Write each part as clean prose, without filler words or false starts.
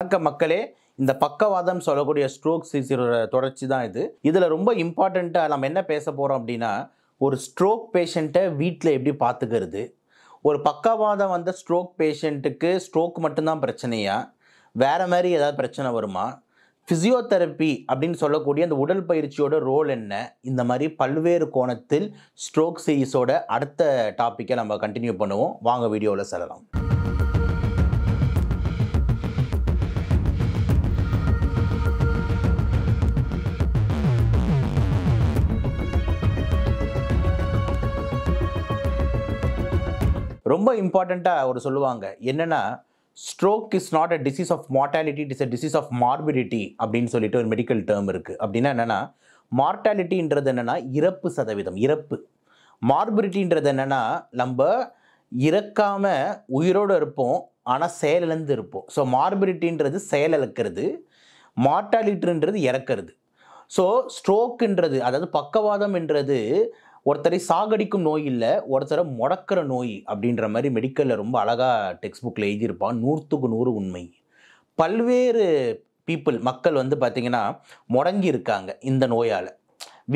வணக்க மக்களே, இந்த பக்கவாதம் சொல்லக்கூடிய ஸ்ட்ரோக் சீரிஸோட தொடர்ச்சி தான் இது. இதில் ரொம்ப இம்பார்ட்டண்ட்டாக நம்ம என்ன பேச போகிறோம் அப்படின்னா, ஒரு ஸ்ட்ரோக் பேஷண்ட்டை வீட்டில் எப்படி பார்த்துக்கிறது, ஒரு பக்கவாதம் வந்த ஸ்ட்ரோக் பேஷண்ட்டுக்கு ஸ்ட்ரோக் மட்டும்தான் பிரச்சனையா, வேறு மாதிரி ஏதாவது பிரச்சனை வருமா, ஃபிசியோதெரப்பி அப்படின்னு சொல்லக்கூடிய அந்த உடல் பயிற்சியோட ரோல் என்ன, இந்த மாதிரி பல்வேறு கோணத்தில் ஸ்ட்ரோக் சீரிஸோட அடுத்த டாப்பிக்கை நம்ம கண்டினியூ பண்ணுவோம். வாங்க வீடியோவில் செல்லலாம். ரொம்ப இம்பார்ட்டண்ட்டாக ஒரு சொல்லுவாங்க என்னென்னா, stroke is not a disease of mortality, it is a disease of morbidity அப்படின்னு சொல்லிட்டு ஒரு மெடிக்கல் டேர்ம் இருக்குது. அப்படின்னா என்னென்னா, மார்டாலிட்டின்றது என்னென்னா இறப்பு சதவீதம், இறப்பு. மார்பிடிட்டின்றது என்னென்னா நம்ம இறக்காமல் உயிரோடு இருப்போம், ஆனால் செயலிழந்து இருப்போம். ஸோ மார்பிடிட்டின்றது செயலிழக்கிறது, மார்டாலிட்டின்றது இறக்கிறது. ஸோ ஸ்ட்ரோக்குன்றது, அதாவது பக்கவாதம்ன்றது ஒருத்தரை சாகடிக்கும் நோய் இல்லை, ஒருத்தரை முடக்கிற நோய் அப்படின்ற மாதிரி மெடிக்கலில் ரொம்ப அழகாக டெக்ஸ்ட் புக்கில் எழுதியிருப்பான். 100க்கு 100 உண்மை. பல்வேறு மக்கள் வந்து பார்த்திங்கன்னா முடங்கி இருக்காங்க இந்த நோயால்.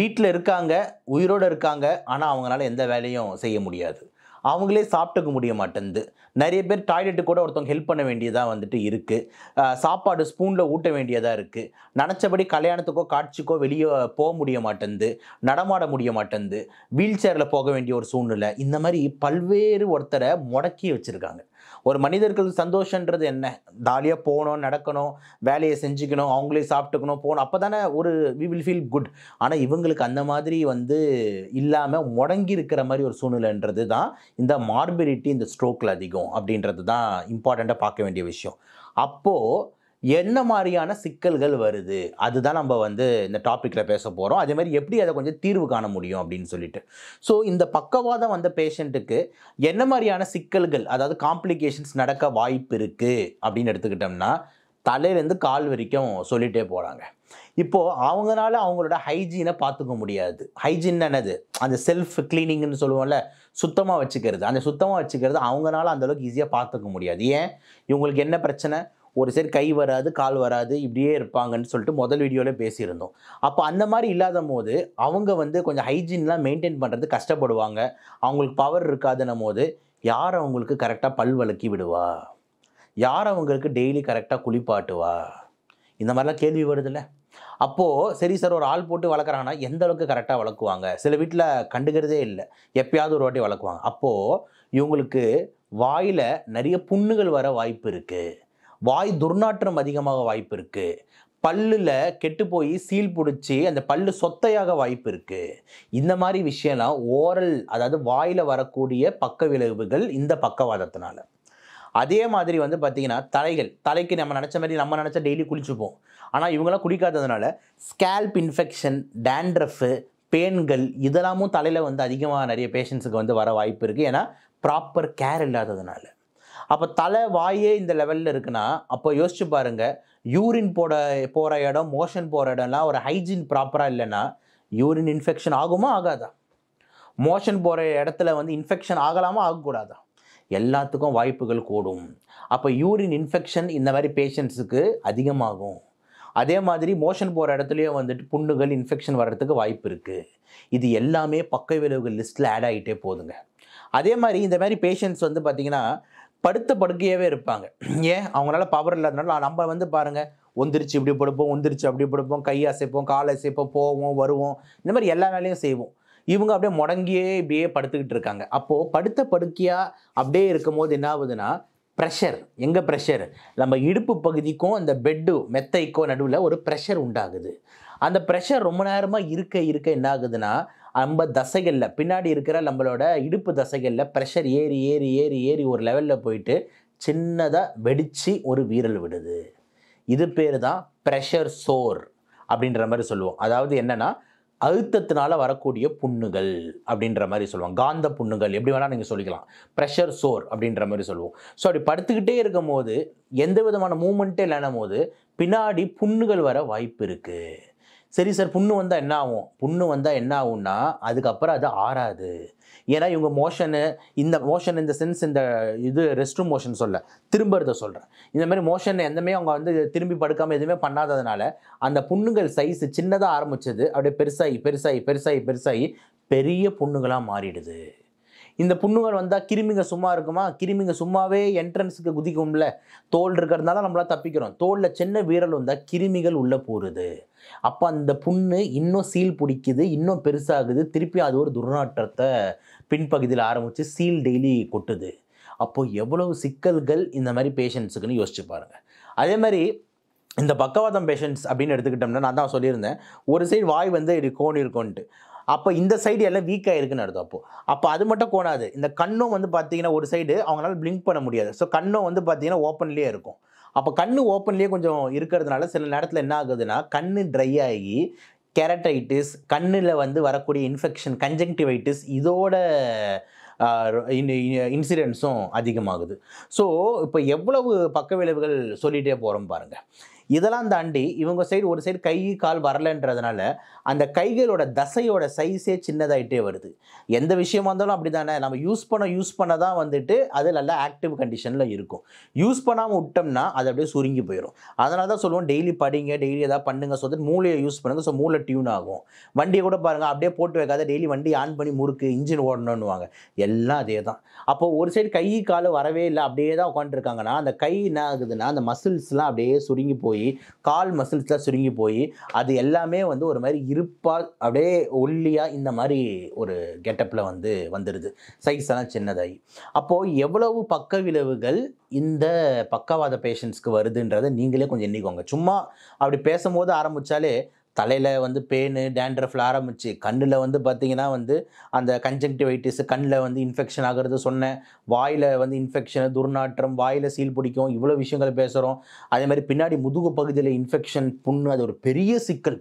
வீட்டில் இருக்காங்க, உயிரோடு இருக்காங்க, ஆனால் அவங்களால எந்த வேலையும் செய்ய முடியாது, அவங்களே சாப்பிட்டுக்க முடிய மாட்டேங்குது. நிறைய பேர் டாய்லெட்டு கூட ஒருத்தவங்க ஹெல்ப் பண்ண வேண்டியதாக வந்துட்டு இருக்குது. சாப்பாடு ஸ்பூனில் ஊட்ட வேண்டியதாக இருக்குது. நினச்சபடி கல்யாணத்துக்கோ காட்சிக்கோ வெளியே போக முடிய மாட்டேங்குது, நடமாட முடிய மாட்டேங்குது, வீல் சேரில் போக வேண்டிய ஒரு சூழ்நிலை. இந்த மாதிரி பல்வேறு ஒருத்தரை முடக்கி வச்சுருக்காங்க. ஒரு மனிதர்களுக்கு சந்தோஷன்றது என்ன? ஜாலியாக போகணும், நடக்கணும், வேலையை செஞ்சுக்கணும், அவங்களே சாப்பிட்டுக்கணும், போகணும், அப்போ தானே ஒரு வி வில் ஃபீல் குட். ஆனால் இவங்களுக்கு அந்த மாதிரி வந்து இல்லாமல் முடங்கி இருக்கிற மாதிரி ஒரு சூழ்நிலைன்றது தான் இந்த மார்பிடிட்டி, இந்த ஸ்ட்ரோக்கில் அதிகம் அப்படின்றது தான் இம்பார்ட்டண்ட்டாக பார்க்க வேண்டிய விஷயம். அப்போது என்ன மாதிரியான சிக்கல்கள் வருது, அதுதான் நம்ம வந்து இந்த டாப்பிக்கில் பேச போகிறோம். அதே மாதிரி எப்படி அதை கொஞ்சம் தீர்வு காண முடியும் அப்படின்னு சொல்லிட்டு. ஸோ இந்த பக்கவாதம் வந்த பேஷண்ட்டுக்கு என்ன மாதிரியான சிக்கல்கள், அதாவது காம்ப்ளிகேஷன்ஸ் நடக்க வாய்ப்பு இருக்குது அப்படின்னு எடுத்துக்கிட்டோம்னா, தலையிலேருந்து கால் வரைக்கும் சொல்லிகிட்டே போகிறாங்க. இப்போது அவங்களால அவங்களோட ஹைஜீனை பார்த்துக்க முடியாது. ஹைஜீன் என்னது? அந்த செல்ஃப் கிளீனிங்னு சொல்லுவோம்ல, சுத்தமாக வச்சுக்கிறது. அந்த சுத்தமாக வச்சுக்கிறது அவங்களால அந்தளவுக்கு ஈஸியாக பார்த்துக்க முடியாது. ஏன்? இவங்களுக்கு என்ன பிரச்சனை? ஒரு சரி கை வராது, கால் வராது, இப்படியே இருப்பாங்கன்னு சொல்லிட்டு முதல் வீடியோவில் பேசியிருந்தோம். அப்போ அந்த மாதிரி இல்லாத போது அவங்க வந்து கொஞ்சம் ஹைஜீன்லாம் மெயின்டைன் பண்ணுறது கஷ்டப்படுவாங்க. அவங்களுக்கு பவர் இருக்காதுன்னும் போது யார் அவங்களுக்கு கரெக்டாக பல் விளக்கி விடுவா, யார் அவங்களுக்கு டெய்லி கரெக்டாக குளிப்பாட்டுவா, இந்த மாதிரிலாம் கேள்வி வருதுல்ல. அப்போது சரி சார், ஒரு ஆள் போட்டு வளர்க்குறாங்கன்னா எந்த அளவுக்கு கரெக்டாக வளர்க்குவாங்க? சில வீட்டில் கண்டுக்கிறதே இல்லை, எப்பயாவது ஒரு வாட்டி வளர்க்குவாங்க. அப்போது இவங்களுக்கு வாயில் நிறைய புண்ணுகள் வர வாய்ப்பு இருக்குது, வாய் துர்நாற்றம் அதிகமாக வாய்ப்பு இருக்குது, பல்லில் கெட்டு போய் சீல் பிடிச்சி அந்த பல்லு சொத்தையாக வாய்ப்பு இருக்குது. இந்த மாதிரி விஷயம்லாம் ஓரல், அதாவது வாயில் வரக்கூடிய பக்க விளைவுகள் இந்த பக்கவாதத்தினால. அதே மாதிரி வந்து பார்த்திங்கன்னா தலைக்கு நம்ம நினச்ச மாதிரி நம்ம நினச்சா டெய்லி குளிச்சுப்போம். ஆனால் இவங்களாம் குளிக்காததுனால ஸ்கேல்ப் இன்ஃபெக்ஷன், டேண்ட்ரஃபு, பேன்கள் இதெல்லாமும் தலையில் வந்து அதிகமாக நிறைய பேஷண்ட்ஸுக்கு வந்து வர வாய்ப்பு இருக்குது. ஏன்னா ப்ராப்பர் கேர் இல்லாததுனால. அப்போ தலை வாயே இந்த லெவலில் இருக்குன்னா, அப்போ யோசிச்சு பாருங்கள், யூரின் போகிற இடம், மோஷன் போகிற இடம்லாம் ஒரு ஹைஜீன் ப்ராப்பராக இல்லைன்னா யூரின் இன்ஃபெக்ஷன் ஆகுமா ஆகாதா? மோஷன் போகிற இடத்துல வந்து இன்ஃபெக்ஷன் ஆகலாமா ஆகக்கூடாதா? எல்லாத்துக்கும் வாய்ப்புகள் கூடும். அப்போ யூரின் இன்ஃபெக்ஷன் இந்த மாதிரி பேஷண்ட்ஸுக்கு அதிகமாகும். அதே மாதிரி மோஷன் போகிற இடத்துலையும் வந்துட்டு புண்ணுகள், இன்ஃபெக்ஷன் வர்றதுக்கு வாய்ப்பு இருக்குது. இது எல்லாமே பக்க விளைவுகள் லிஸ்ட்டில் ஆட் ஆகிட்டே போதுங்க. அதே மாதிரி இந்த மாதிரி பேஷண்ட்ஸ் வந்து பார்த்திங்கன்னா படுத்த படுக்கையாகவே இருப்பாங்க. ஏன்? அவங்களால பவர் இல்லாதனால. நம்ம வந்து பாருங்கள், ஒந்திரிச்சு இப்படி படுப்போம், ஒந்திரிச்சு அப்படி படுப்போம், கை அசைப்போம், கால் அசைப்போம், போவோம் வருவோம், இந்த மாதிரி எல்லா வேலையும் செய்வோம். இவங்க அப்படியே முடங்கியே இப்படியே படுத்துக்கிட்டு இருக்காங்க. அப்போது படுத்த படுக்கையாக அப்படியே இருக்கும் போது என்ன ஆகுதுன்னா, ப்ரெஷர், எங்கே ப்ரெஷர்? நம்ம இடுப்பு பகுதிக்கும் அந்த பெட்டு மெத்தைக்கும் நடுவில் ஒரு ப்ரெஷர் உண்டாகுது. அந்த ப்ரெஷர் ரொம்ப நேரமாக இருக்க என்ன ஆகுதுன்னா, நம்ம தசைகளில் பின்னாடி இருக்கிற நம்மளோட இடுப்பு தசைகளில் ப்ரெஷர் ஏறி ஏறி ஏறி ஏறி ஒரு லெவலில் போயிட்டு சின்னதாக வெடித்து ஒரு வீரல் விடுது. இது பேர் தான் ப்ரெஷர் சோர் அப்படின்ற மாதிரி சொல்லுவோம். அதாவது என்னென்னா, அழுத்தத்தினால வரக்கூடிய புண்ணுகள் அப்படின்ற மாதிரி சொல்லுவோம். காந்த புண்ணுகள் எப்படி வேணால் நீங்கள் சொல்லிக்கலாம். ப்ரெஷர் சோர் அப்படின்ற மாதிரி சொல்லுவோம். ஸோ அப்படி படுத்துக்கிட்டே இருக்கும் போது எந்த விதமான மூமெண்ட்டே இல்லைன்னும் போது பின்னாடி புண்ணுகள் வர வாய்ப்பு இருக்குது. சரி சார், புண்ணு வந்தால் என்ன ஆகும்? புண்ணு வந்தால் என்ன ஆகும்னா அதுக்கப்புறம் அது ஆறாது. ஏன்னா இவங்க மோஷனு, இந்த மோஷன் இந்த சென்ஸ், இந்த இது ரெஸ்ட் ரூம் மோஷன் திரும்புறத சொல்கிறேன். இந்த மாதிரி மோஷன் எந்தமே அவங்க வந்து திரும்பி படுக்காமல் எதுவுமே பண்ணாததுனால அந்த புண்ணுகள் சைஸ் சின்னதாக ஆரம்பிச்சது அப்படியே பெருசாகி பெருசாகி பெருசாகி பெருசாகி பெரிய புண்ணுகளாக மாறிடுது. இந்த புண்ணுகள் வந்தால் கிருமிங்க சும்மா இருக்குமா? கிருமிங்க சும்மாவே என்ட்ரன்ஸுக்கு குதிக்கும்ல. தோல் இருக்கிறதுனால நம்மளால் தப்பிக்கிறோம். தோலில் சின்ன வீரல் வந்தால் கிருமிகள் உள்ளே போகிறது. அப்போ அந்த புண்ணு இன்னும் சீல் பிடிக்குது, இன்னும் பெருசாகுது. திருப்பி அது ஒரு துர்நாற்றத்தை பின்பகுதியில் ஆரம்பித்து சீல் டெய்லி கொட்டுது. அப்போது எவ்வளவு சிக்கல்கள் இந்த மாதிரி பேஷண்ட்ஸுக்குன்னு யோசிச்சு பாருங்கள். அதே மாதிரி இந்த பக்கவாதம் பேஷண்ட்ஸ் அப்படின்னு எடுத்துக்கிட்டோம்னா, நான் தான் சொல்லியிருந்தேன், ஒரு சைடு வாய் வந்து கோணி இருக்கும்ன்ட்டு. அப்போ இந்த சைடு எல்லாம் வீக்காக இருக்குன்னு அர்த்தம். அப்போ அது மட்டும் கோணாது. இந்த கண்ணும் வந்து பார்த்தீங்கன்னா ஒரு சைடு அவங்களால பிளிங்க் பண்ண முடியாது. ஸோ கண்ணும் வந்து பார்த்தீங்கன்னா ஓப்பன்லேயே இருக்கும். அப்போ கண்ணு ஓப்பன்லேயே கொஞ்சம் இருக்கிறதுனால சில நேரத்தில் என்ன ஆகுதுன்னா கண்ணு ட்ரை ஆகி கெரட்டைட்டிஸ், கண்ணில் வந்து வரக்கூடிய இன்ஃபெக்ஷன், கன்ஜங்டிவைட்டிஸ் இதோட இன்சிடென்ட்ஸும் அதிகமாகுது. ஸோ இப்போ எவ்வளவு பக்க விளைவுகள் சொல்லிகிட்டே போகிறோம் பாருங்கள். இதெல்லாம் தாண்டி இவங்க சைடு ஒரு சைடு கை கால் வரலைன்றதுனால அந்த கைகளோட தசையோட சைஸே சின்னதாயிட்டே வருது. எந்த விஷயமா இருந்தாலும் அப்படி தானே, நம்ம யூஸ் பண்ண தான் வந்துட்டு அது நல்லா ஆக்டிவ் கண்டிஷனில் இருக்கும். யூஸ் பண்ணாமல் விட்டோம்னா அது அப்படியே சுருங்கி போயிடும். அதனால தான் சொல்லுவோம் டெய்லி படிங்க, டெய்லி எதாவது பண்ணுங்க, ஸோ தட் மூளையை யூஸ் பண்ணுங்க, ஸோ மூளை டியூன் ஆகும். வண்டியை கூட பாருங்கள், அப்படியே போட்டு வைக்காத, டெய்லி வண்டி ஆன் பண்ணி முறுக்கு இன்ஜின் ஓடணும்னுவாங்க. எல்லாம் அதே தான். அப்போது ஒரு சைடு கை கால் வரவே இல்லை, அப்படியே தான் உட்காந்துருக்காங்கன்னா அந்த கை என்ன ஆகுதுன்னா அந்த மசில்ஸ்லாம் அப்படியே சுருங்கி போய், கால் மசில்ஸ்லாம் சுருங்கி போய் அது எல்லாமே வந்து ஒரு மாதிரி இருப்பா அப்படியே ஒல்லியாக இந்த மாதிரி ஒரு கெட்டப்பில் வந்துடுது. சைஸ் எல்லாம் சின்னதாகி. அப்போது எவ்வளவு பக்க விளைவுகள் இந்த பக்கவாத பேஷண்ட்ஸ்க்கு வருதுன்றதை நீங்களே கொஞ்சம் எண்ணிக்கோங்க. சும்மா அப்படி பேசும்போது ஆரம்பித்தாலே தலையில் வந்து பேனு, டேண்ட்ரஃபில் ஆரம்பிச்சு கண்ணில் வந்து பார்த்திங்கன்னா வந்து அந்த கன்ஜங்டிவைட்டிஸ், கண்ணில் வந்து இன்ஃபெக்ஷன் ஆகிறது சொன்னேன். வாயில் வந்து இன்ஃபெக்ஷனு, துர்நாற்றம், வாயில் சீல் பிடிக்கும், இவ்வளோ விஷயங்களை பேசுகிறோம். அதே மாதிரி பின்னாடி முதுகு பகுதியில் இன்ஃபெக்ஷன், புண்ணு, அது ஒரு பெரிய சிக்கல்.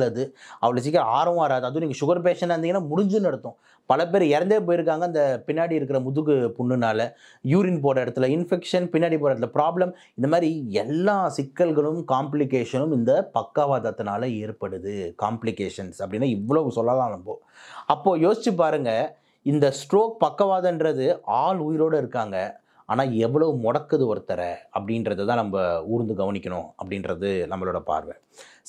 அது அவ்வளோ சீக்கிரம் ஆரவும் வராது. அதுவும் நீங்கள் சுகர் பேஷண்டாக இருந்தீங்கன்னா முடிஞ்சுன்னு அர்த்தம். பல பேர் இறந்தே போயிருக்காங்க அந்த பின்னாடி இருக்கிற முதுகு புண்ணுனால. யூரின் போகிற இடத்துல இன்ஃபெக்ஷன், பின்னாடி போகிற இடத்துல ப்ராப்ளம், இந்த மாதிரி எல்லா சிக்கல்களும் காம்ப்ளிகேஷனும் இந்த பக்கவாதத்தினால ஏற்படுது. காம்ப்ளிகேஷன்ஸ் அப்படின்னா இவ்வளவு சொல்லலாம் நம்ம. அப்போது யோசிச்சு பாருங்கள், இந்த ஸ்ட்ரோக் பக்கவாதன்றது ஆள் உயிரோடு இருக்காங்க, ஆனால் எவ்வளோ முடக்குது ஒருத்தரை அப்படின்றத தான் நம்ம ஊர்ந்து கவனிக்கணும் அப்படின்றது நம்மளோட பார்வை.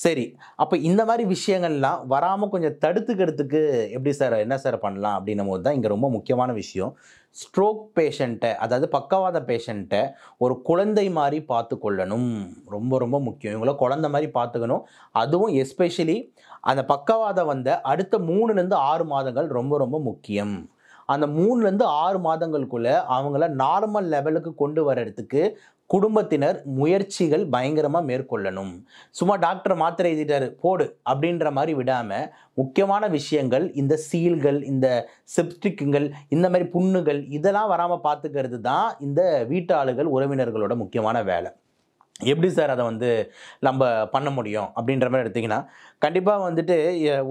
சரி, அப்போ இந்த மாதிரி விஷயங்கள்லாம் வராமல் கொஞ்சம் தடுத்துக்கிறதுக்கு எப்படி சார், என்ன சார் பண்ணலாம் அப்படின்னும் போது தான் இங்கே ரொம்ப முக்கியமான விஷயம். ஸ்ட்ரோக் பேஷண்ட்டை, அதாவது பக்கவாத பேஷண்ட்டை ஒரு குழந்தை மாதிரி பார்த்து கொள்ளணும். ரொம்ப ரொம்ப முக்கியம். இவங்கள குழந்தை மாதிரி பார்த்துக்கணும். அதுவும் எஸ்பெஷலி அந்த பக்கவாதம் வந்த அடுத்த 3லேருந்து 6 மாதங்கள் ரொம்ப ரொம்ப முக்கியம். அந்த 3லேருந்து 6 மாதங்களுக்குள்ள அவங்கள நார்மல் லெவலுக்கு கொண்டு வரதுக்கு குடும்பத்தினர் முயற்சிகள் பயங்கரமாக மேற்கொள்ளணும். சும்மா டாக்டர் மாத்திரை எழுதிட்டாரு போடு அப்படின்ற மாதிரி விடாமல் முக்கியமான விஷயங்கள், இந்த சீல்கள், இந்த செப்டிக்குங்கள், இந்த மாதிரி புண்ணுகள் இதெல்லாம் வராமல் பார்த்துக்கிறது தான் இந்த வீட்டாளுகள் உறவினர்களோட முக்கியமான வேலை. எப்படி சார் அதை வந்து நம்ம பண்ண முடியும் அப்படின்ற மாதிரி எடுத்திங்கன்னா, கண்டிப்பாக வந்துட்டு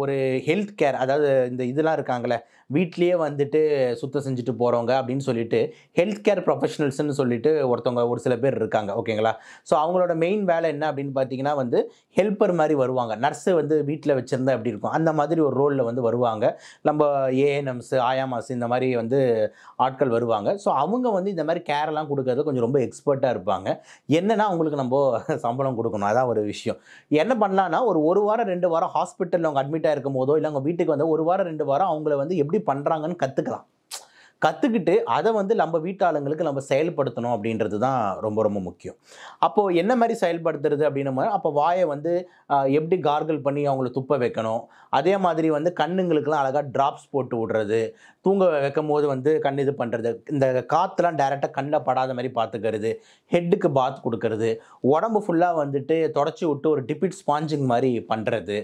ஒரு ஹெல்த் கேர், அதாவது இந்த இதெல்லாம் இருக்காங்களே வீட்லேயே வந்துட்டு சுத்தம் செஞ்சுட்டு போகிறவங்க அப்படின்னு சொல்லிட்டு ஹெல்த் கேர் ப்ரொஃபஷனல்ஸ்ன்னு சொல்லிட்டு ஒருத்தவங்க ஒரு சில பேர் இருக்காங்க, ஓகேங்களா. ஸோ அவங்களோட மெயின் வேலை என்ன அப்படின்னு பார்த்தீங்கன்னா வந்து ஹெல்ப்பர் மாதிரி வருவாங்க. நர்ஸு வந்து வீட்டில் வச்சுருந்தா எப்படி இருக்கும் அந்த மாதிரி ஒரு ரோலில் வந்து வருவாங்க. நம்ம ஏஎன்எம்ஸு, ஆயாமாஸ் இந்த மாதிரி வந்து ஆட்கள் வருவாங்க. ஸோ அவங்க வந்து இந்த மாதிரி கேரெல்லாம் கொடுக்கறது கொஞ்சம் ரொம்ப எக்ஸ்பர்ட்டாக இருப்பாங்க. என்னென்னா அவங்களுக்கு நம்ம சம்பளம் கொடுக்கணும், அதான் ஒரு விஷயம். என்ன பண்ணலான்னா ஒரு வாரம் 2 வாரம் ஹாஸ்பிட்டலில் அவங்க அட்மிட்டாக இருக்கும் போதோ இல்லை அவங்க வீட்டுக்கு வந்து 1 வாரம் 2 வாரம் அவங்கள வந்து எப்படி பண்ணுறாங்கன்னு கற்றுக்கிட்டு அதை வந்து நம்ம வீட்டாளுங்களுக்கு நம்ம செயல்படுத்தணும் அப்படின்றது தான் ரொம்ப ரொம்ப முக்கியம். அப்போது என்ன மாதிரி செயல்படுத்துறது அப்படின்னா, அப்போ வாயை வந்து எப்படி கார்கிள் பண்ணி அவங்கள துப்ப வைக்கணும், அதே மாதிரி வந்து கண்ணுங்களுக்கெல்லாம் அழகாக ட்ராப்ஸ் போட்டு விடுறது, தூங்க வைக்கும் போது வந்து கண் இது பண்ணுறது, இந்த காற்றுலாம் டைரெக்டாக கண்ணில் படாத மாதிரி பார்த்துக்கிறது, ஹெட்டுக்கு பாத் கொடுக்கறது, உடம்பு ஃபுல்லாக வந்துட்டு தொடச்சி விட்டு ஒரு டிபிட் ஸ்பாஞ்சிங் மாதிரி பண்ணுறது,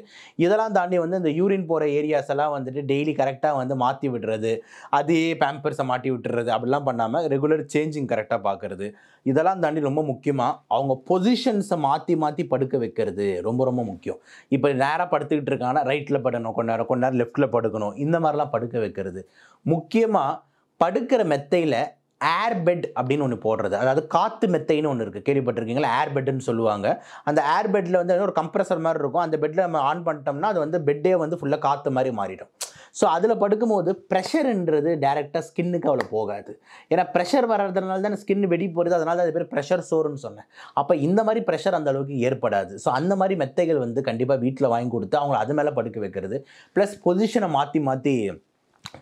இதெல்லாம் தாண்டி வந்து இந்த யூரின் போகிற ஏரியாஸ் எல்லாம் வந்துட்டு டெய்லி கரெக்டாக வந்து மாற்றி விடுறது, அதே பேம்பர்ஸை மாட்டி விட்டுறது, அப்படிலாம் பண்ணாமல் ரெகுலர் சேஞ்சிங் கரெக்டாக பார்க்குறது, இதெல்லாம் தாண்டி ரொம்ப முக்கியமாக அவங்க பொசிஷன்ஸை மாற்றி மாற்றி படுக்க வைக்கிறது ரொம்ப ரொம்ப முக்கியம். இப்போ நேராக படுத்துக்கிட்டு இருக்காங்கன்னா ரைட்டில் படணும், கொஞ்ச நேரம் லெஃப்ட்டில் படுக்கணும், இந்த மாதிரிலாம் படுக்க வைக்கிறது. முக்கியமாக படுக்கிற மெத்தையில் ஏர் பெட் அப்படின்னு ஒன்று போடுறது, அதாவது காற்று மெத்தைன்னு ஒன்று இருக்குது, கேள்விப்பட்டிருக்கீங்களா? ஏர் பெட்டுன்னு சொல்லுவாங்க. அந்த ஏர் பெட்டில் வந்து ஒரு கம்ப்ரஸர் மாதிரி இருக்கும். அந்த பெட்டில் நம்ம ஆன் பண்ணிட்டோம்னா அது வந்து பெட்டே வந்து ஃபுல்லாக காற்று மாதிரி மாறிடும். ஸோ அதில் படுக்கும்போது ப்ரெஷர்ன்றது டேரெக்டாக ஸ்கின்னுக்கு அவ்வளோ போகாது. ஏன்னா ப்ரெஷர் வர்றதுனால தான் ஸ்கின் வெடி போகிறது. அதனால தான் அது பேர் ப்ரெஷர் சோறுன்னு சொன்னேன். அப்போ இந்த மாதிரி ப்ரெஷர் அந்த அளவுக்கு ஏற்படாது. ஸோ அந்த மாதிரி மெத்தைகள் வந்து கண்டிப்பாக வீட்டில் வாங்கி கொடுத்து அவங்கள அது மேலே படுக்க வைக்கிறது, ப்ளஸ் பொசிஷனை மாற்றி மாற்றி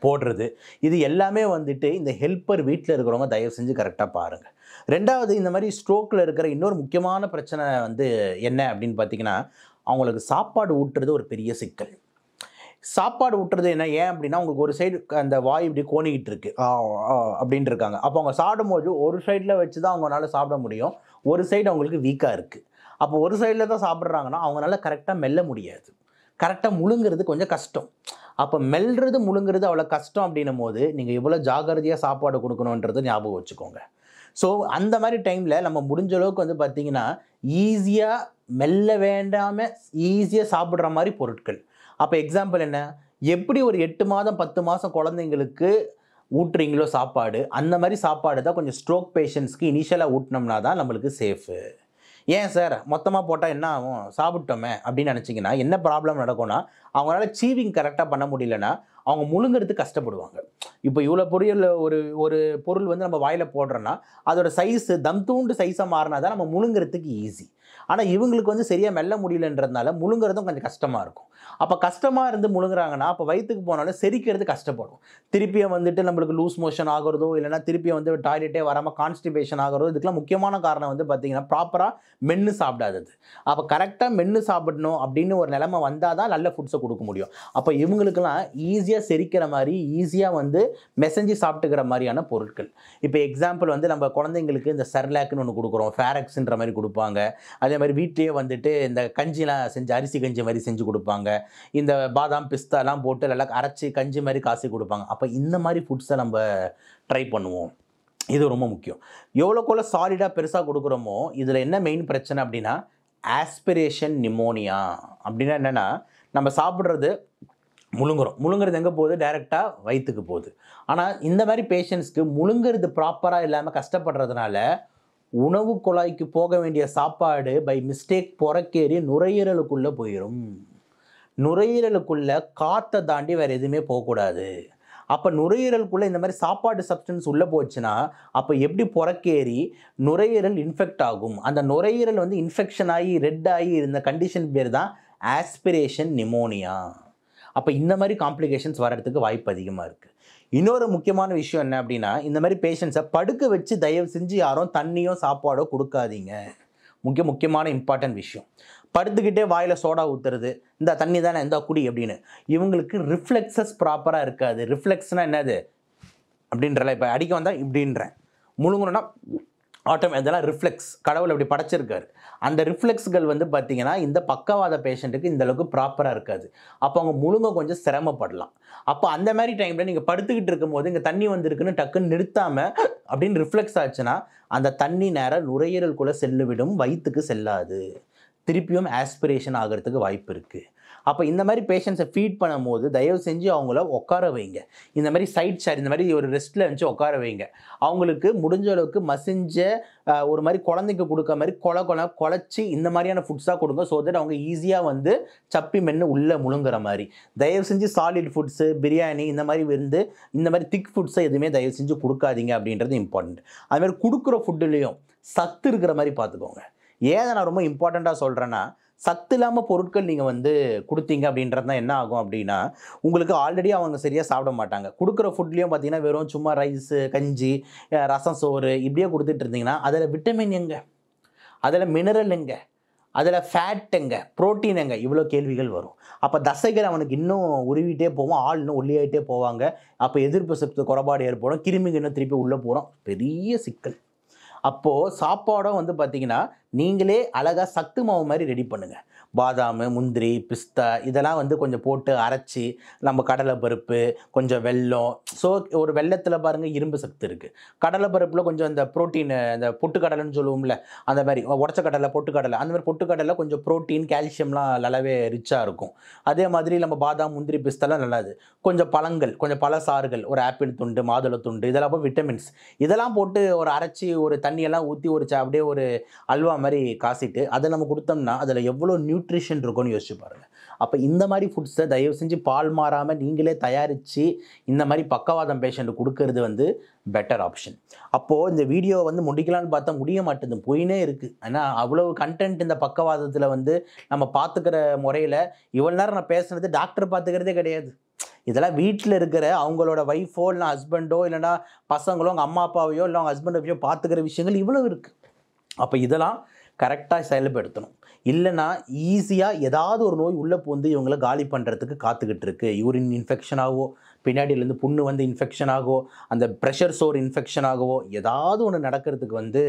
போடுறது, இது எல்லாமே வந்துட்டு இந்த ஹெல்ப்பர் வீட்டில் இருக்கிறவங்க தயவு செஞ்சு கரெக்டாக பாருங்கள். ரெண்டாவது, இந்த மாதிரி ஸ்ட்ரோக்கில் இருக்கிற இன்னொரு முக்கியமான பிரச்சனை வந்து என்ன அப்படின்னு பார்த்தீங்கன்னா, அவங்களுக்கு சாப்பாடு ஊட்டுறது ஒரு பெரிய சிக்கல். சாப்பாடு ஊட்டுறது என்ன ஏன் அப்படின்னா, உங்களுக்கு ஒரு சைடு அந்த வாய் இப்படி கோணிக்கிட்டு இருக்கு அப்படின்ட்டு இருக்காங்க. அப்போ அவங்க சாப்பிடும்போது ஒரு சைடில் வச்சு தான் அவங்களால சாப்பிட முடியும். ஒரு சைடு அவங்களுக்கு வீக்காக இருக்குது. அப்போ ஒரு சைடில் தான் சாப்பிட்றாங்கன்னா அவங்களால கரெக்டாக மெல்ல முடியாது. கரெக்டாக முழுங்கிறது கொஞ்சம் கஷ்டம். அப்போ மெல்றது முழுங்கிறது அவ்வளோ கஷ்டம் அப்படின்னும் போது நீங்கள் எவ்வளோ ஜாகிரதையாக சாப்பாடு கொடுக்கணுன்றது ஞாபகம் வச்சுக்கோங்க. ஸோ அந்த மாதிரி டைமில் நம்ம முடிஞ்ச அளவுக்கு வந்து பார்த்திங்கன்னா, ஈஸியாக மெல்ல வேண்டாமல் ஈஸியாக சாப்பிட்ற மாதிரி பொருட்கள். அப்போ எக்ஸாம்பிள் என்ன, எப்படி ஒரு 8 மாதம் 10 மாதம் குழந்தைங்களுக்கு ஊட்டுறீங்களோ சாப்பாடு, அந்த மாதிரி சாப்பாடு தான் கொஞ்சம் ஸ்ட்ரோக் பேஷண்ட்ஸ்க்கு இனிஷியலாக ஊட்டினோம்னா தான் நம்மளுக்கு சேஃபு. ஏன் சார் மொத்தமாக போட்டால் என்ன ஆகும், சாப்பிட்டோமே அப்படின்னு நினச்சிங்கன்னா என்ன ப்ராப்ளம் நடக்கும்னா, அவங்களால சீவிங் கரெக்டாக பண்ண முடியலன்னா அவங்க முழுங்கிறதுக்கு கஷ்டப்படுவாங்க. இப்போ இவ்வளோ பொரியல் ஒரு ஒரு பொருள் வந்து நம்ம வாயில் போடுறோன்னா அதோட சைஸு தூண்டு சைஸாக மாறினா தான் நம்ம முழுங்கிறதுக்கு ஈஸி. ஆனால் இவங்களுக்கு வந்து சரியாக மெல்ல முடியலன்றதுனால முழுங்குறதும் கொஞ்சம் கஷ்டமாக இருக்கும். அப்போ கஷ்டமாக இருந்து முழுங்குறாங்கன்னா அப்போ வயிற்றுக்கு போனாலும் செரிக்கிறது கஷ்டப்படும். திருப்பியும் வந்துட்டு நம்மளுக்கு லூஸ் மோஷன் ஆகிறதோ, இல்லைனா திருப்பியும் வந்து டாய்லெட்டே வராமல் கான்ஸ்டிபேஷன் ஆகிறதோ, இதுக்கெல்லாம் முக்கியமான காரணம் வந்து பார்த்திங்கன்னா ப்ராப்பராக மென்று சாப்பிடாதது. அப்போ கரெக்டாக மென்று சாப்பிடணும் அப்படின்னு ஒரு நிலைமை வந்தால் தான் நல்ல ஃபுட்ஸை கொடுக்க முடியும். அப்போ இவங்களுக்கெல்லாம் ஈஸியாக செரிக்கிற மாதிரி, ஈஸியாக வந்து மெசஞ்சு சாப்பிட்டுக்கிற மாதிரியான பொருட்கள். இப்போ எக்ஸாம்பிள் வந்து நம்ம குழந்தைங்களுக்கு இந்த செர்லாக்னு ஒன்று கொடுக்குறோம், ஃபேரக்ஸ்ன்ற மாதிரி கொடுப்பாங்க. அதே மாதிரி வீட்லேயே வந்துட்டு இந்த கஞ்சிலாம் செஞ்சு அரிசி கஞ்சி மாதிரி செஞ்சு கொடுப்பாங்க. இந்த பாதாம் பிஸ்தாலாம் போட்டு நல்லா அரைச்சி கஞ்சி மாதிரி காசி கொடுப்பாங்க. அப்போ இந்த மாதிரி ஃபுட்ஸை நம்ம ட்ரை பண்ணுவோம். இது ரொம்ப முக்கியம். எவ்வளோக்குள்ள சாலிடாக பெருசாக கொடுக்குறோமோ இதில் என்ன மெயின் பிரச்சனை அப்படின்னா, ஆஸ்பிரேஷன் நிமோனியா. அப்படின்னா என்னென்னா, நம்ம சாப்பிட்றது முழுங்குறது எங்கே போகுது, டைரெக்டாக வயிற்றுக்கு போகுது. ஆனால் இந்த மாதிரி பேஷண்ட்ஸ்க்கு முழுங்குறது ப்ராப்பராக இல்லாமல் கஷ்டப்படுறதுனால உணவு குழாய்க்கு போக வேண்டிய சாப்பாடு பை மிஸ்டேக் புறக்கேறி நுரையீரலுக்குள்ளே போயிடும். நுரையீரலுக்குள்ளே காற்றை தாண்டி வேறு எதுவுமே போகக்கூடாது. அப்போ நுரையீரலுக்குள்ளே இந்த மாதிரி சாப்பாடு சப்ஸ்டன்ஸ் உள்ளே போச்சுன்னா அப்போ எப்படி புறக்கேறி நுரையீரல் இன்ஃபெக்ட் ஆகும். அந்த நுரையீரல் வந்து இன்ஃபெக்ஷன் ஆகி ரெட் ஆகி இருந்த கண்டிஷன் பேர் தான் ஆஸ்பிரேஷன் நிமோனியா. அப்போ இந்த மாதிரி காம்ப்ளிகேஷன்ஸ் வர்றதுக்கு வாய்ப்பு அதிகமாக இருக்குது. இன்னொரு முக்கியமான விஷயம் என்ன அப்படின்னா, இந்த மாதிரி பேஷண்ட்ஸை படுக்க வச்சு தயவு செஞ்சு யாரும் தண்ணியோ சாப்பாடோ கொடுக்காதீங்க. முக்கியமான இம்பார்ட்டன்ட் விஷயம். படுத்துக்கிட்டே வாயில் சோடா ஊற்றுறது, இந்த தண்ணி தானே இந்த குடி அப்படின்னு. இவங்களுக்கு ரிஃப்ளெக்ஸஸ் ப்ராப்பராக இருக்காது. ரிஃப்ளெக்ஸ்னால் என்னது அப்படின்றல, இப்போ அடிக்க வந்தால் இப்படின்றேன், முழுங்கணுன்னா இதெல்லாம் ரிஃப்ளெக்ஸ் கடவுள் அப்படி படைச்சிருக்காரு. அந்த ரிஃப்ளெக்ஸ்கள் வந்து பார்த்திங்கன்னா இந்த பக்கவாத பேஷண்ட்டுக்கு இந்த அளவுக்கு ப்ராப்பராக இருக்காது. அப்போ அவங்க முழுங்க கொஞ்சம் சிரமப்படலாம். அப்போ அந்த மாதிரி டைமில் நீங்கள் படுத்துக்கிட்டு இருக்கும்போது இங்கே தண்ணி வந்திருக்குன்னு டக்குன்னு நிறுத்தாமல் அப்படின்னு ரிஃப்ளெக்ஸ் ஆச்சுன்னா அந்த தண்ணி நேரம் நுரையீரலுக்குள்ளே செல்லு விடும், வயிற்றுக்கு செல்லாது, திருப்பியும் ஆஸ்பிரேஷன் ஆகிறதுக்கு வாய்ப்பு இருக்குது. அப்போ இந்த மாதிரி பேஷண்ட்ஸை ஃபீட் பண்ணும்போது தயவு செஞ்சு அவங்கள உட்கார வைங்க. இந்த மாதிரி சைட் சேர் இந்த மாதிரி ஒரு ரெஸ்ட்டில் வச்சு உட்கார வைங்க. அவங்களுக்கு முடிஞ்ச அளவுக்கு மசிஞ்ச ஒரு மாதிரி குழந்தைக்கு கொடுக்க மாதிரி குழச்சி இந்த மாதிரியான ஃபுட்ஸாக கொடுங்க. ஸோ தட் அவங்க ஈஸியாக வந்து சப்பி மென்று உள்ளே முழுங்குற மாதிரி. தயவு செஞ்சு சாலிட் ஃபுட்ஸு, பிரியாணி இந்த மாதிரி வந்து இந்த மாதிரி திக் ஃபுட்ஸை எதுவுமே தயவு செஞ்சு கொடுக்காதீங்க அப்படின்றது இம்பார்ட்டண்ட். அதுமாதிரி கொடுக்குற ஃபுட்டுலேயும் சத்து இருக்கிற மாதிரி பார்த்துக்கோங்க. ஏன் நான் ரொம்ப இம்பார்ட்டண்ட்டாக சொல்கிறேன்னா, சத்து இல்லாமல் பொருட்கள் நீங்கள் வந்து கொடுத்தீங்க அப்படின்றது தான் என்ன ஆகும் அப்படின்னா, உங்களுக்கு ஆல்ரெடி அவங்க சரியாக சாப்பிட மாட்டாங்க. கொடுக்குற ஃபுட்லேயும் பார்த்தீங்கன்னா வெறும் சும்மா ரைஸு, கஞ்சி, ரசம், சோறு இப்படியே கொடுத்துட்டு இருந்தீங்கன்னா அதில் விட்டமின் எங்கே, அதில் மினரல் எங்கே, அதில் ஃபேட் எங்கே, ப்ரோட்டீன் எங்கே, இவ்வளோ கேள்விகள் வரும். அப்போ தசைகள் அவனுக்கு இன்னும் உருவிட்டே போவோம், ஆள் இன்னும் ஒல்லியாகிட்டே போவாங்க. அப்போ எதிர்ப்பு சக்தி குறைபாடு ஏற்படும், கிருமிகள் இன்னும் திருப்பி உள்ளே போகிறோம், பெரிய சிக்கல். அப்போது சாப்பாடும் வந்து பார்த்திங்கன்னா நீங்களே அழகாக சத்து மாவு மாதிரி ரெடி பண்ணுங்கள். பாதாம், முந்திரி, பிஸ்தா இதெல்லாம் வந்து கொஞ்சம் போட்டு அரைச்சி, நம்ம கடலை பருப்பு, கொஞ்சம் வெல்லம். ஸோ ஒரு வெல்லத்தில் பாருங்கள் இரும்பு சத்து இருக்குது. கடலை பருப்பில் கொஞ்சம் இந்த ப்ரோட்டீன், இந்த பொட்டுக்கடலைன்னு சொல்லுவோம்ல, அந்த மாதிரி உடச்ச கடலை, பொட்டுக்கடலை, அந்த மாதிரி பொட்டுக்கடலை கொஞ்சம் ப்ரோட்டீன், கால்சியம்லாம் நல்லாவே ரிச்சாக இருக்கும். அதே மாதிரி நம்ம பாதாம், முந்திரி, பிஸ்தாலாம் நல்லாது. கொஞ்சம் பழங்கள், கொஞ்சம் பழச்சாறுகள், ஒரு ஆப்பிள் துண்டு, மாதுளை துண்டு, இதெல்லாம் போய் விட்டமின்ஸ் இதெல்லாம் போட்டு ஒரு அரைச்சி ஒரு தண்ணியெல்லாம் ஊற்றி ஒரு அப்படியே ஒரு அல்வா மாதிரி காசிட்டு அதை நம்ம கொடுத்தோம்னா அதில் எவ்வளோ நியூட்ரிஷன் இருக்கும்னு யோசிச்சு பாருங்கள். அப்போ இந்த மாதிரி ஃபுட்ஸை தயவு செஞ்சு பால் மாறாமல் நீங்களே தயாரித்து இந்த மாதிரி பக்கவாதம் பேஷண்ட்டு கொடுக்கறது வந்து பெட்டர் ஆப்ஷன். அப்போது இந்த வீடியோ வந்து முடிக்கலான்னு பார்த்தா முடிய மாட்டேங்குது, போயினே இருக்குது. ஏன்னா அவ்வளோ கண்டென்ட் இந்த பக்கவாதத்தில் வந்து நம்ம பார்த்துக்கிற முறையில் இவ்வளோ நேரம் நான் பேசுனது டாக்டர் பார்த்துக்கிறதே கிடையாது. இதெல்லாம் வீட்டில் இருக்கிற அவங்களோட ஒய்ஃபோ இல்லை ஹஸ்பண்டோ இல்லைனா பசங்களோ அவங்க அம்மா அப்பாவையோ இல்லை அவங்க ஹஸ்பண்டையோ பார்த்துக்கிற விஷயங்கள் இவ்வளோ இருக்குது. அப்போ இதெல்லாம் கரெக்டாக செயல்படுத்தணும். இல்லைனா ஈஸியாக ஏதாவது ஒரு நோய் உள்ளே பூந்து இவங்களை காலி பண்ணுறதுக்கு காத்துக்கிட்டு இருக்குது. யூரின் இன்ஃபெக்ஷன் ஆகவோ, பின்னாடியிலேருந்து புண்ணு வந்து இன்ஃபெக்ஷன் ஆகவோ, அந்த ப்ரெஷர் சோர் இன்ஃபெக்ஷன் ஆகவோ, ஏதாவது ஒன்று நடக்கிறதுக்கு வந்து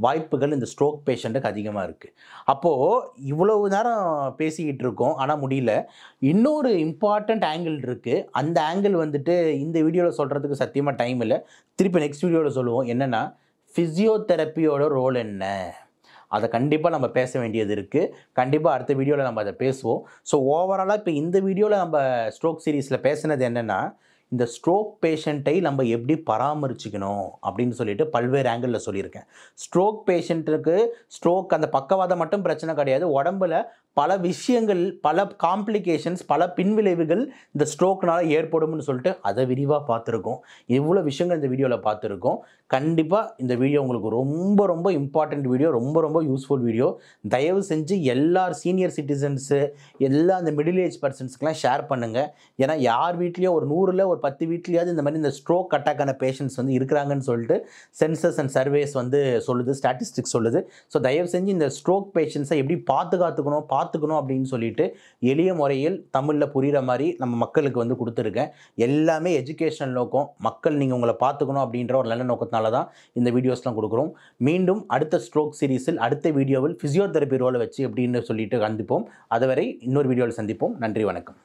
வாய்ப்புகள் இந்த ஸ்ட்ரோக் பேஷண்ட்டுக்கு அதிகமாக இருக்குது. அப்போது இவ்வளவு நேரம் பேசிக்கிட்டு இருக்கோம், ஆனால் முடியல. இன்னொரு இம்பார்ட்டண்ட் ஆங்கிள் இருக்குது. அந்த ஆங்கிள் வந்துட்டு இந்த வீடியோவில் சொல்கிறதுக்கு சத்தியமாக டைம் இல்லை. திருப்பி நெக்ஸ்ட் வீடியோவில் சொல்லுவோம். என்னென்னா ஃபிசியோதெரப்பியோட ரோல் என்ன, அதை கண்டிப்பாக நம்ம பேச வேண்டியது இருக்குது. கண்டிப்பாக அடுத்த வீடியோவில் நம்ம அதை பேசுவோம். ஸோ ஓவராலாக இப்போ இந்த வீடியோவில் நம்ம ஸ்ட்ரோக் சீரீஸில் பேசுனது என்னென்னா, இந்த ஸ்ட்ரோக் பேஷண்ட்டை நம்ம எப்படி பராமரிச்சுக்கணும் அப்படின்னு சொல்லிட்டு பல்வேறு ஆங்கிளில் சொல்லியிருக்கேன். ஸ்ட்ரோக் பேஷண்ட்டுக்கு ஸ்ட்ரோக் அந்த பக்கவாதம் மட்டும் பிரச்சனை கிடையாது. உடம்புல பல விஷயங்கள், பல காம்ப்ளிகேஷன்ஸ், பல பின்விளைவுகள் இந்த ஸ்ட்ரோக்னால் ஏற்படும்னு சொல்லிட்டு அதை விரிவாக பார்த்துருக்கோம். இவ்வளோ விஷயங்கள் இந்த வீடியோவில் பார்த்துருக்கோம். கண்டிப்பாக இந்த வீடியோ உங்களுக்கு ரொம்ப ரொம்ப இம்பார்ட்டண்ட் வீடியோ, ரொம்ப ரொம்ப யூஸ்ஃபுல் வீடியோ. தயவு செஞ்சு எல்லார் சீனியர் சிட்டிசன்ஸு, எல்லா அந்த மிடில் ஏஜ் பர்சன்ஸ்க்கெலாம் ஷேர் பண்ணுங்கள். ஏன்னா யார் வீட்லேயோ ஒரு 100ல் ஒரு 10 வீட்லேயாவது இந்த மாதிரி இந்த ஸ்ட்ரோக் அட்டாக்கான பேஷண்ட்ஸ் வந்து இருக்கிறாங்கன்னு சொல்லிட்டு சென்சஸ் அண்ட் சர்வேஸ் வந்து சொல்லுது, ஸ்டாட்டிஸ்டிக்ஸ் சொல்லுது. ஸோ தயவு செஞ்சு இந்த ஸ்ட்ரோக் பேஷண்ட்ஸை எப்படி பார்த்துக்கணும் அப்படின்னு சொல்லிட்டு எளிய முறையில் தமிழில் புரிகிற மாதிரி நம்ம மக்களுக்கு வந்து கொடுத்துருக்கேன். எல்லாமே எஜுகேஷனல் நோக்கம். மக்கள் நீங்கள் உங்களை பார்த்துக்கணும் அப்படின்ற ஒரு நல்ல நோக்கத்தினால தான் இந்த வீடியோஸ்லாம் கொடுக்குறோம். மீண்டும் அடுத்த ஸ்ட்ரோக் சீரீஸில் அடுத்த வீடியோவில் ஃபிசியோதெரப்பி ரோலை வச்சு எப்படின்னு சொல்லிட்டு சந்திப்போம். அதுவரை இன்னொரு வீடியோவில் சந்திப்போம். நன்றி, வணக்கம்.